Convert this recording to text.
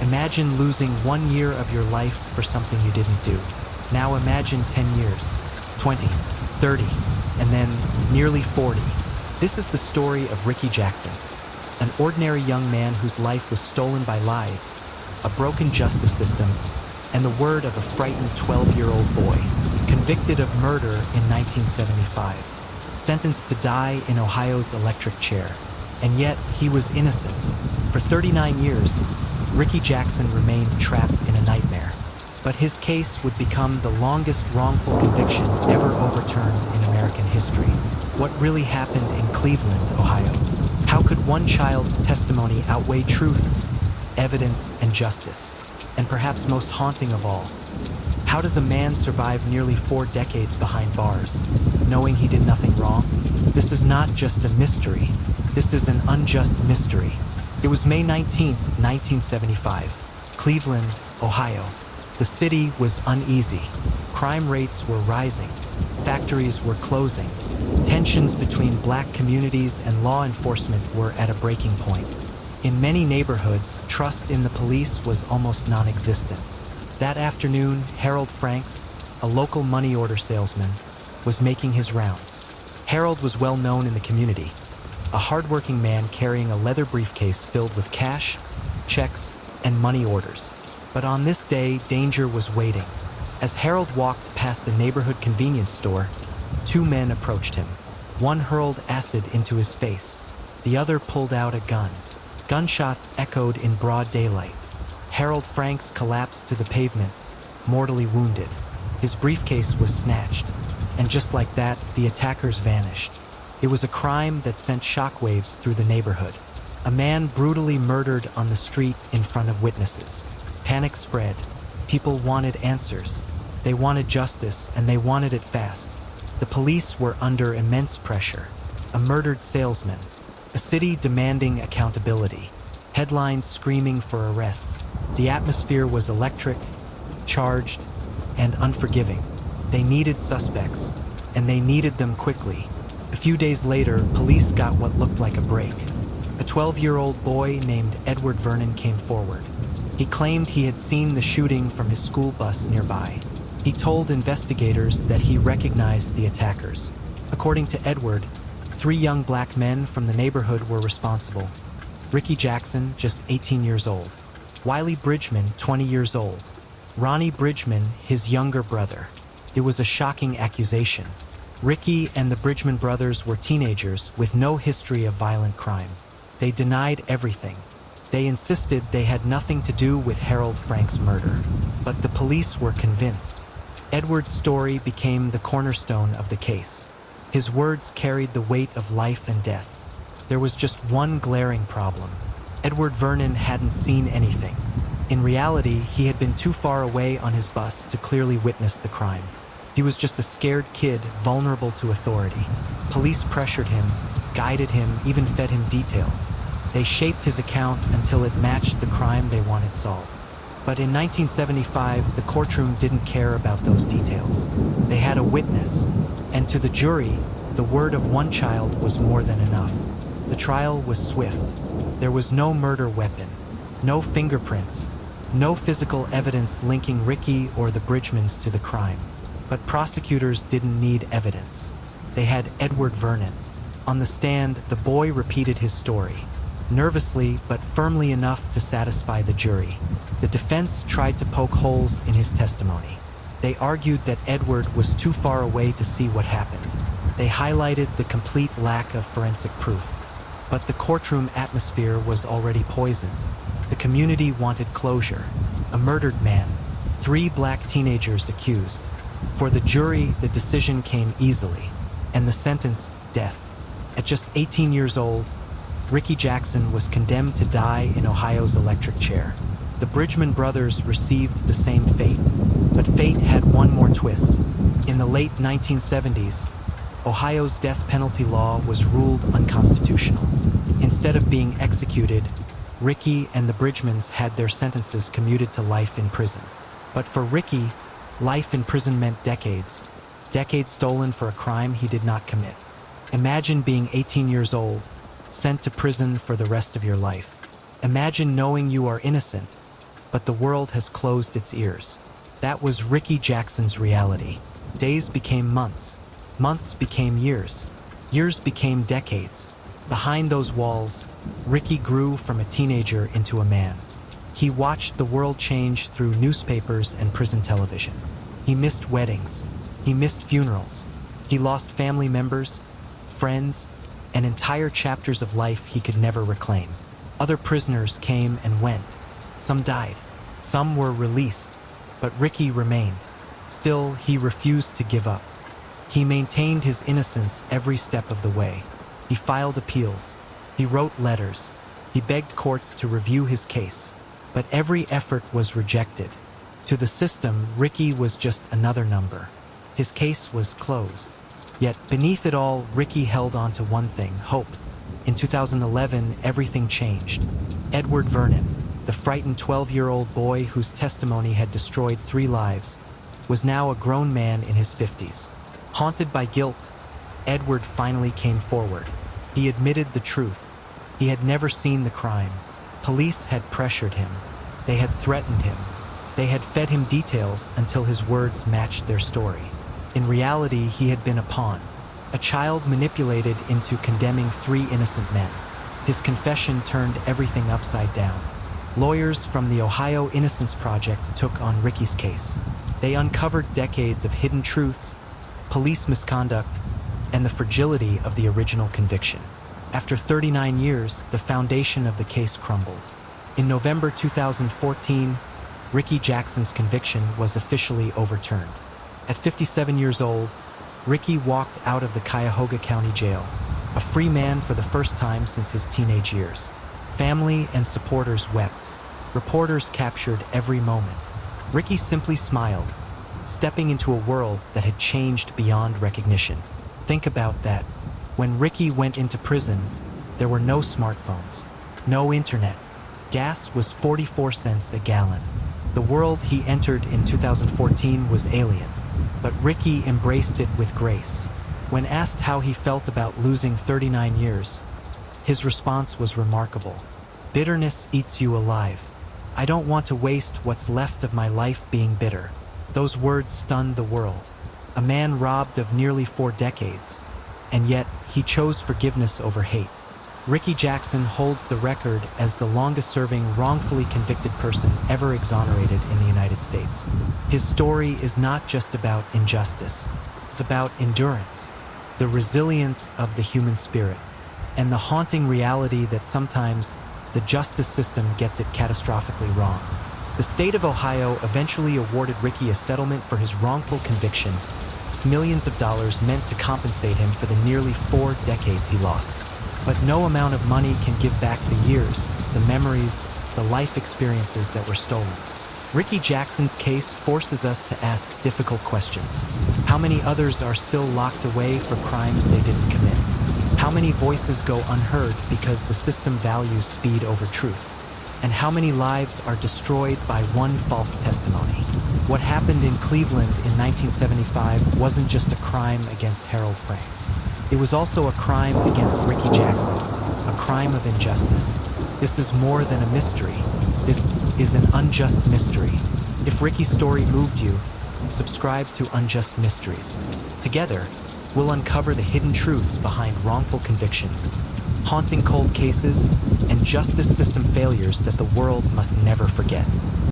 Imagine losing 1 year of your life for something you didn't do. Now imagine 10 years, 20, 30, and then nearly 40. This is the story of Ricky Jackson, an ordinary young man whose life was stolen by lies, a broken justice system, and the word of a frightened 12-year-old boy, convicted of murder in 1975, sentenced to die in Ohio's electric chair. And yet, he was innocent. For 39 years, Ricky Jackson remained trapped in a nightmare. But his case would become the longest wrongful conviction ever overturned in American history. What really happened in Cleveland, Ohio? How could one child's testimony outweigh truth, evidence, and justice? And perhaps most haunting of all, how does a man survive nearly 4 decades behind bars, knowing he did nothing wrong? This is not just a mystery. This is an unjust mystery. It was May 19, 1975, Cleveland, Ohio. The city was uneasy. Crime rates were rising. Factories were closing. Tensions between black communities and law enforcement were at a breaking point. In many neighborhoods, trust in the police was almost non-existent. That afternoon, Harold Franks, a local money order salesman, was making his rounds. Harold was well known in the community, a hardworking man carrying a leather briefcase filled with cash, checks, and money orders. But on this day, danger was waiting. As Harold walked past a neighborhood convenience store, 2 men approached him. One hurled acid into his face. The other pulled out a gun. Gunshots echoed in broad daylight. Harold Franks collapsed to the pavement, mortally wounded. His briefcase was snatched, and just like that, the attackers vanished. It was a crime that sent shockwaves through the neighborhood. A man brutally murdered on the street in front of witnesses. Panic spread. People wanted answers. They wanted justice, and they wanted it fast. The police were under immense pressure. A murdered salesman. A city demanding accountability. Headlines screaming for arrests. The atmosphere was electric, charged, and unforgiving. They needed suspects, and they needed them quickly. A few days later, police got what looked like a break. A 12-year-old boy named Edward Vernon came forward. He claimed he had seen the shooting from his school bus nearby. He told investigators that he recognized the attackers. According to Edward, 3 young black men from the neighborhood were responsible. Ricky Jackson, just 18 years old. Wiley Bridgman, 20 years old. Ronnie Bridgman, his younger brother. It was a shocking accusation. Ricky and the Bridgman brothers were teenagers with no history of violent crime. They denied everything. They insisted they had nothing to do with Harold Franks' murder. But the police were convinced. Edward's story became the cornerstone of the case. His words carried the weight of life and death. There was just one glaring problem. Edward Vernon hadn't seen anything. In reality, he had been too far away on his bus to clearly witness the crime. He was just a scared kid, vulnerable to authority. Police pressured him, guided him, even fed him details. They shaped his account until it matched the crime they wanted solved. But in 1975, the courtroom didn't care about those details. They had a witness, and to the jury, the word of one child was more than enough. The trial was swift. There was no murder weapon, no fingerprints, no physical evidence linking Ricky or the Bridgmans to the crime. But prosecutors didn't need evidence. They had Edward Vernon. On the stand, the boy repeated his story, nervously but firmly enough to satisfy the jury. The defense tried to poke holes in his testimony. They argued that Edward was too far away to see what happened. They highlighted the complete lack of forensic proof. But the courtroom atmosphere was already poisoned. The community wanted closure. A murdered man, 3 black teenagers accused. For the jury, the decision came easily, and the sentence, death. At just 18 years old, Ricky Jackson was condemned to die in Ohio's electric chair. The Bridgman brothers received the same fate, but fate had one more twist. In the late 1970s, Ohio's death penalty law was ruled unconstitutional. Instead of being executed, Ricky and the Bridgmans had their sentences commuted to life in prison. But for Ricky, life in prison meant decades. Decades stolen for a crime he did not commit. Imagine being 18 years old, sent to prison for the rest of your life. Imagine knowing you are innocent, but the world has closed its ears. That was Ricky Jackson's reality. Days became months. Months became years. Years became decades. Behind those walls, Ricky grew from a teenager into a man. He watched the world change through newspapers and prison television. He missed weddings. He missed funerals. He lost family members, friends, and entire chapters of life he could never reclaim. Other prisoners came and went. Some died. Some were released. But Ricky remained. Still, he refused to give up. He maintained his innocence every step of the way. He filed appeals. He wrote letters. He begged courts to review his case. But every effort was rejected. To the system, Ricky was just another number. His case was closed. Yet, beneath it all, Ricky held on to one thing: hope. In 2011, everything changed. Edward Vernon, the frightened 12-year-old boy whose testimony had destroyed 3 lives, was now a grown man in his 50s. Haunted by guilt, Edward finally came forward. He admitted the truth. He had never seen the crime. Police had pressured him. They had threatened him. They had fed him details until his words matched their story. In reality, he had been a pawn, a child manipulated into condemning 3 innocent men. His confession turned everything upside down. Lawyers from the Ohio Innocence Project took on Ricky's case. They uncovered decades of hidden truths, police misconduct, and the fragility of the original conviction. After 39 years, the foundation of the case crumbled. In November 2014, Ricky Jackson's conviction was officially overturned. At 57 years old, Ricky walked out of the Cuyahoga County Jail, a free man for the first time since his teenage years. Family and supporters wept. Reporters captured every moment. Ricky simply smiled, stepping into a world that had changed beyond recognition. Think about that. When Ricky went into prison, there were no smartphones, no internet. Gas was 44 cents a gallon. The world he entered in 2014 was alien, but Ricky embraced it with grace. When asked how he felt about losing 39 years, his response was remarkable. "Bitterness eats you alive. I don't want to waste what's left of my life being bitter." Those words stunned the world. A man robbed of nearly 4 decades, and yet he chose forgiveness over hate. Ricky Jackson holds the record as the longest-serving wrongfully convicted person ever exonerated in the United States. His story is not just about injustice. It's about endurance, the resilience of the human spirit, and the haunting reality that sometimes the justice system gets it catastrophically wrong. The state of Ohio eventually awarded Ricky a settlement for his wrongful conviction, millions of dollars meant to compensate him for the nearly 4 decades he lost. But no amount of money can give back the years, the memories, the life experiences that were stolen. Ricky Jackson's case forces us to ask difficult questions. How many others are still locked away for crimes they didn't commit? How many voices go unheard because the system values speed over truth? And how many lives are destroyed by one false testimony? What happened in Cleveland in 1975 wasn't just a crime against Harold Franks. It was also a crime against Ricky Jackson, a crime of injustice. This is more than a mystery. This is an unjust mystery. If Ricky's story moved you, subscribe to Unjust Mysteries. Together, we'll uncover the hidden truths behind wrongful convictions, haunting cold cases, and justice system failures that the world must never forget.